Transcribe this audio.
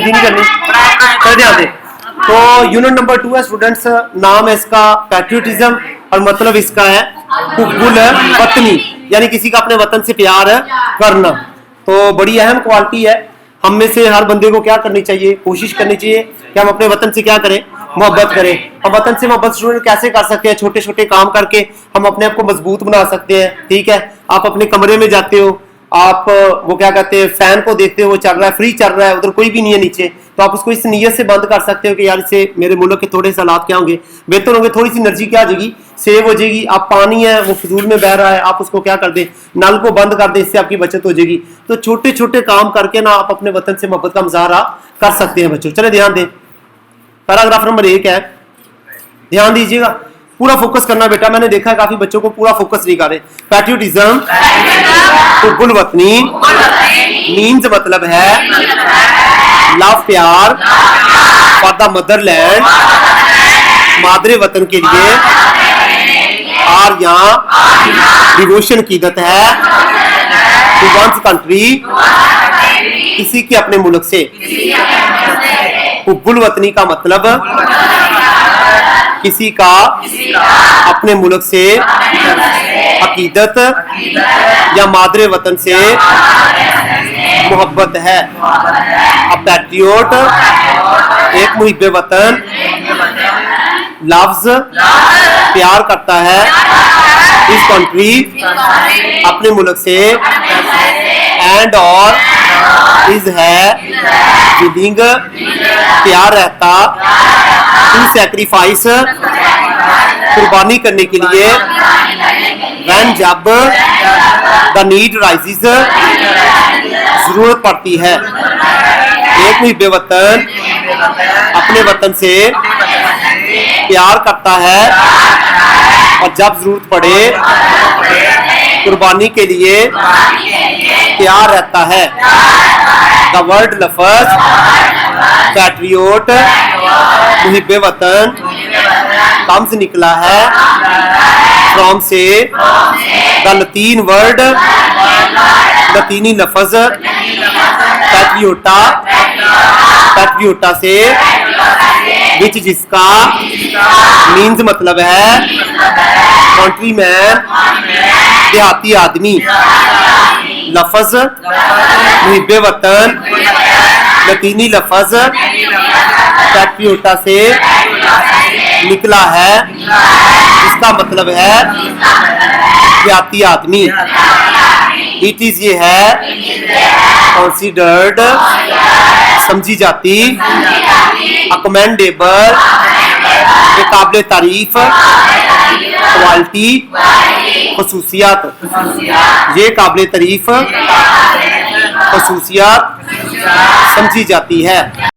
बेइज्जती नहीं करनी। चल ध्यान दे। तो यूनिट नंबर 2 है स्टूडेंट्स, नाम है इसका पैट्रियोटिज्म और मतलब इसका है हुब्बुल वतनी, यानी किसी का अपने वतन से प्यार करना। तो बड़ी अहम क्वालिटी है। हम में से हर बंदे को क्या करनी चाहिए, कोशिश करनी चाहिए कि हम अपने वतन से क्या करें, मोहब्बत करें। हम वतन से मोहब्बत स्टूडेंट कैसे कर सकते हैं, छोटे छोटे काम करके हम अपने आप को मजबूत बना सकते हैं। ठीक है, आप अपने कमरे में जाते हो, आप वो क्या कहते हैं फैन को देखते हो, वो चल रहा है, फ्री चल रहा है, उधर कोई भी नहीं है नीचे, तो आप उसको इस नीयत से बंद कर सकते हो कि यार इससे मेरे मुल्क के थोड़े से हालात क्या होंगे, बेहतर होंगे, थोड़ी सी एनर्जी क्या आ जाएगी, सेव हो जाएगी। आप पानी है वो फजूल में बह रहा है, आप उसको क्या कर दें, नल को बंद कर दें, इससे आपकी बचत हो जाएगी। तो छोटे छोटे काम करके ना आप अपने वतन से मोहब्बत का मुजाहरा कर सकते हैं बच्चों। चले ध्यान दें, पैराग्राफ नंबर 1 है, ध्यान दीजिएगा, पूरा फोकस करना बेटा। मैंने देखा है काफी बच्चों को पूरा फोकस नहीं कर रहे। पैट्रियोटिज्म हुब्बुल वतनी मीन्स मतलब है लव, प्यार फॉर द मदरलैंड, मादरे वतन के लिए, और यहाँ डिवोशन कीदत है टू वंस कंट्री, किसी के अपने मुल्क से। हुब्बुल वतनी का मतलब किसी का अपने मुल्क से अकीदत या मादरे वतन से मोहब्बत है। अब पैट्रियोट एक मुहिब्बे वतन, लफ्ज प्यार करता है, इस कंट्री अपने मुल्क से, एंड और इज है विलिंग प्यार रहता, टू सैक्रिफाइस कुर्बानी करने के लिए, व्हेन जब द नीड राइजेस जरूरत पड़ती है। एक मुहिब्बे वतन अपने वतन से प्यार करता है और जब जरूरत पड़े कुर्बानी के लिए तैयार रहता है। द वर्ड लफ्ज पैट्रियोट मुहिब्बे वतन कम से निकला है फ्रॉम से द लतीन वर्ड, लतीनी लफ्ज पैट्रियोटा, पैट्रियोटा से, विच जिसका मीन्स मतलब है कंट्रीमैन देहाती आदमी। लफ्ज मुहिब्बे वतन लतीनी लफ्ज पैट्रियोटा से निकला है, इसका मतलब है देहाती आदमी। इट इज ये है कंसीडर्ड समझी जाती, अकमेंडेबल काबिल तारीफ, क्वालिटी खसूसियात, ये काबिल तारीफ खसूसियात समझी जाती है।